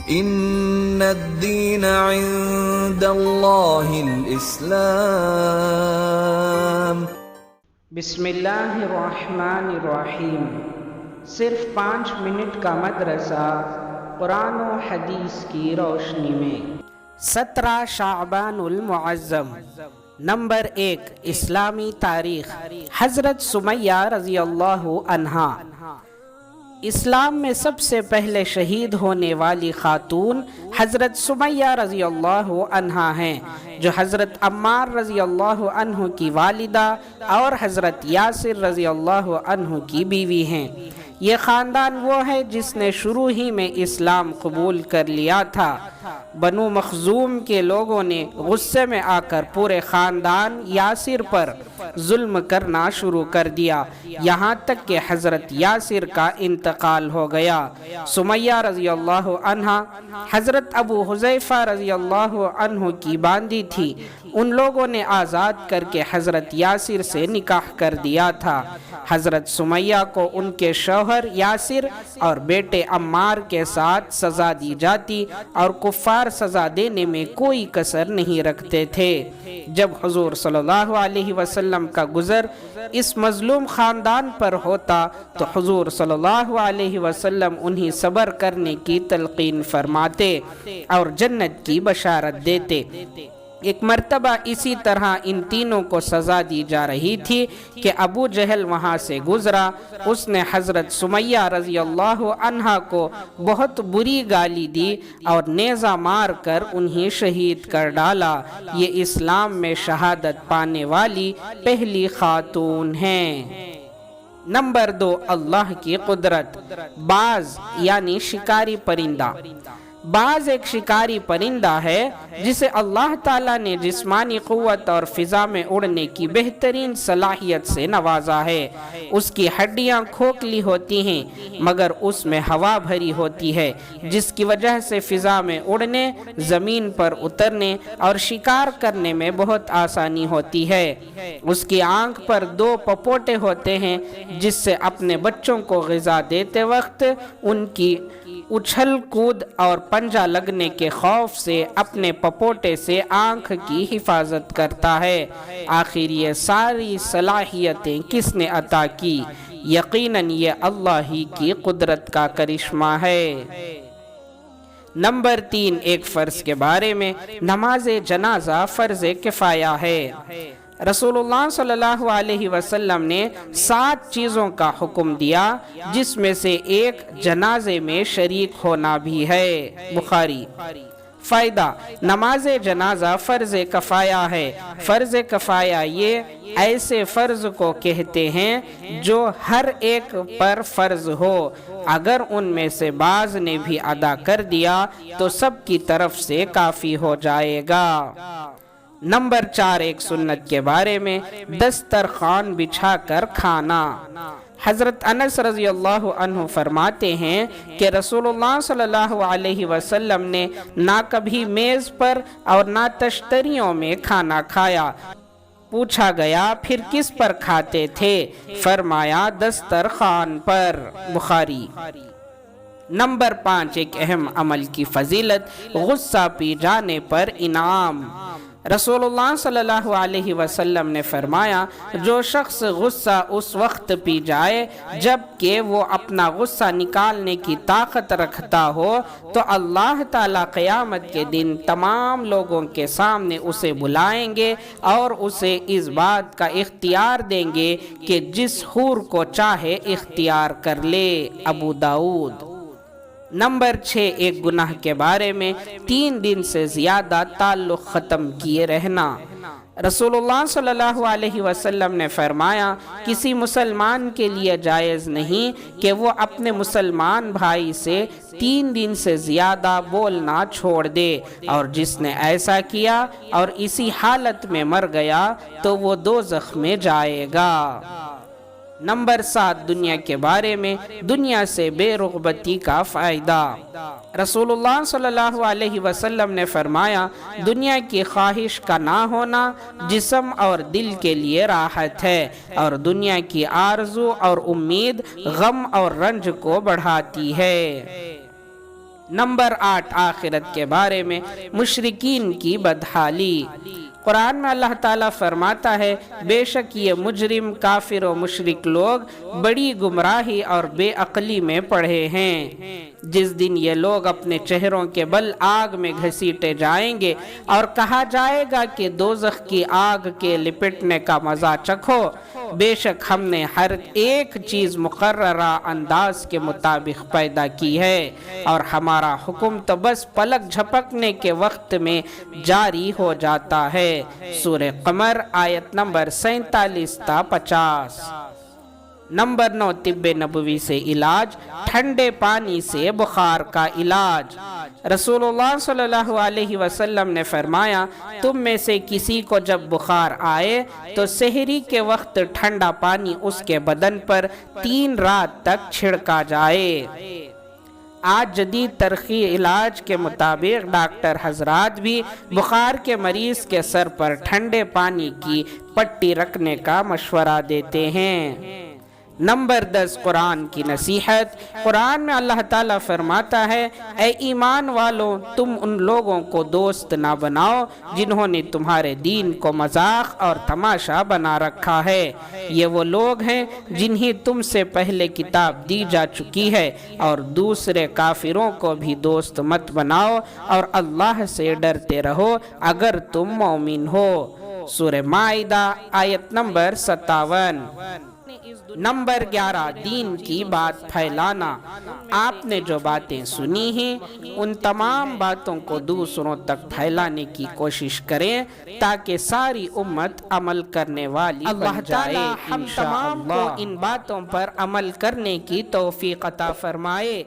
ان الدین عند اللہ الاسلام۔ بسم اللہ الرحمن الرحیم۔ صرف 5 منٹ کا مدرسہ قرآن و حدیث کی روشنی میں۔ 17 شعبان المعظم۔ نمبر 1، اسلامی تاریخ۔ حضرت سمیہ رضی اللہ عنہا اسلام میں سب سے پہلے شہید ہونے والی خاتون حضرت سمیہ رضی اللہ عنہا ہیں، جو حضرت عمار رضی اللہ عنہ کی والدہ اور حضرت یاسر رضی اللہ عنہ کی بیوی ہیں۔ یہ خاندان وہ ہے جس نے شروع ہی میں اسلام قبول کر لیا تھا۔ بنو مخزوم کے لوگوں نے غصے میں آ کر پورے خاندان یاسر پر ظلم کرنا شروع کر دیا، یہاں تک کہ حضرت یاسر کا انتقال ہو گیا۔ سمیہ رضی اللہ عنہا حضرت ابو حذیفہ رضی اللہ عنہ کی باندی تھی، ان لوگوں نے آزاد کر کے حضرت یاسر سے نکاح کر دیا تھا۔ حضرت سمیہ کو ان کے شوہر یاسر اور بیٹے عمار کے ساتھ سزا دی جاتی اور کفار سزا دینے میں کوئی کسر نہیں رکھتے تھے۔ جب حضور صلی اللہ علیہ وسلم کا گزر اس مظلوم خاندان پر ہوتا تو حضور صلی اللہ علیہ وسلم انہیں صبر کرنے کی تلقین فرماتے اور جنت کی بشارت دیتے۔ ایک مرتبہ اسی طرح ان تینوں کو سزا دی جا رہی تھی کہ ابو جہل وہاں سے گزرا، اس نے حضرت سمیہ رضی اللہ عنہا کو بہت بری گالی دی اور نیزہ مار کر انہیں شہید کر ڈالا۔ یہ اسلام میں شہادت پانے والی پہلی خاتون ہیں۔ نمبر 2، اللہ کی قدرت۔ باز یعنی شکاری پرندہ۔ باز ایک شکاری پرندہ ہے جسے اللہ تعالیٰ نے جسمانی قوت اور فضا میں اڑنے کی بہترین صلاحیت سے نوازا ہے۔ اس کی ہڈیاں کھوکھلی ہوتی ہیں مگر اس میں ہوا بھری ہوتی ہے، جس کی وجہ سے فضا میں اڑنے، زمین پر اترنے اور شکار کرنے میں بہت آسانی ہوتی ہے۔ اس کی آنکھ پر 2 پپوٹے ہوتے ہیں جس سے اپنے بچوں کو غذا دیتے وقت ان کی اچھل کود اور پنجہ لگنے کے خوف سے اپنے پپوٹے سے آنکھ کی حفاظت کرتا ہے۔ آخر یہ ساری صلاحیتیں کس نے عطا کی؟ یقیناً یہ اللہ ہی کی قدرت کا کرشمہ ہے۔ نمبر 3، ایک فرض کے بارے میں۔ نماز جنازہ فرض کفایہ ہے۔ رسول اللہ صلی اللہ علیہ وسلم نے 7 چیزوں کا حکم دیا، جس میں سے ایک جنازے میں شریک ہونا بھی ہے۔ بخاری۔ فائدہ: نماز جنازہ فرض کفایہ ہے۔ فرض کفایہ یہ ایسے فرض کو کہتے ہیں جو ہر ایک پر فرض ہو، اگر ان میں سے بعض نے بھی ادا کر دیا تو سب کی طرف سے کافی ہو جائے گا۔ نمبر 4، ایک سنت کے بارے میں۔ دسترخوان بچھا کر کھانا۔ حضرت انس رضی اللہ عنہ فرماتے ہیں کہ رسول اللہ صلی اللہ علیہ وسلم نے نہ کبھی میز پر اور نہ تشتریوں میں کھانا کھایا۔ پوچھا گیا پھر کس پر کھاتے تھے؟ فرمایا دسترخوان پر۔ بخاری۔ نمبر 5، ایک اہم عمل کی فضیلت۔ غصہ پی جانے پر انعام۔ رسول اللہ صلی اللہ علیہ وسلم نے فرمایا جو شخص غصہ اس وقت پی جائے جب کہ وہ اپنا غصہ نکالنے کی طاقت رکھتا ہو تو اللہ تعالیٰ قیامت کے دن تمام لوگوں کے سامنے اسے بلائیں گے اور اسے اس بات کا اختیار دیں گے کہ جس حور کو چاہے اختیار کر لے۔ ابو داؤد۔ نمبر 6، ایک گناہ کے بارے میں۔ 3 دن سے زیادہ تعلق ختم کیے رہنا۔ رسول اللہ صلی اللہ علیہ وسلم نے فرمایا کسی مسلمان کے لیے جائز نہیں کہ وہ اپنے مسلمان بھائی سے 3 دن سے زیادہ بولنا چھوڑ دے، اور جس نے ایسا کیا اور اسی حالت میں مر گیا تو وہ دوزخ میں جائے گا۔ نمبر 7، دنیا کے بارے میں۔ دنیا سے بے رغبتی کا فائدہ۔ رسول اللہ صلی اللہ علیہ وسلم نے فرمایا دنیا کی خواہش کا نہ ہونا جسم اور دل کے لیے راحت ہے، اور دنیا کی آرزو اور امید غم اور رنج کو بڑھاتی ہے۔ نمبر 8، آخرت کے بارے میں مشرکین کی بدحالی۔ قرآن میں اللہ تعالیٰ فرماتا ہے بے شک یہ مجرم کافر و مشرک لوگ بڑی گمراہی اور بے عقلی میں پڑے ہیں۔ جس دن یہ لوگ اپنے چہروں کے بل آگ میں گھسیٹے جائیں گے اور کہا جائے گا کہ دوزخ کی آگ کے لپٹنے کا مزہ چکھو، بے شک ہم نے ہر ایک چیز مقررہ انداز کے مطابق پیدا کی ہے اور ہمارا حکم تو بس پلک جھپکنے کے وقت میں جاری ہو جاتا ہے۔ سورہ قمر آیت نمبر 47 تا 50۔ نمبر 9، طب نبوی سے علاج، ٹھنڈے پانی سے بخار کا علاج۔ رسول اللہ صلی اللہ علیہ وسلم نے فرمایا تم میں سے کسی کو جب بخار آئے تو سحری کے وقت ٹھنڈا پانی اس کے بدن پر 3 رات تک چھڑکا جائے۔ آج جدید ترقی علاج کے مطابق ڈاکٹر حضرات بھی بخار کے مریض کے سر پر ٹھنڈے پانی کی پٹی رکھنے کا مشورہ دیتے ہیں۔ نمبر 10، قرآن کی نصیحت۔ قرآن میں اللہ تعالیٰ فرماتا ہے اے ایمان والوں تم ان لوگوں کو دوست نہ بناؤ جنہوں نے تمہارے دین کو مذاق اور تماشا بنا رکھا ہے۔ یہ وہ لوگ ہیں جنہیں تم سے پہلے کتاب دی جا چکی ہے، اور دوسرے کافروں کو بھی دوست مت بناؤ اور اللہ سے ڈرتے رہو اگر تم مومن ہو۔ سورہ مائدہ آیت نمبر 57۔ نمبر 11، دین کی بات پھیلانا۔ آپ نے جو باتیں سنی ہیں ان تمام باتوں کو دوسروں تک پھیلانے کی کوشش کریں تاکہ ساری امت عمل کرنے والی بن جائے۔ اللہ ہم تمام کو ان باتوں پر عمل کرنے کی توفیق عطا فرمائے۔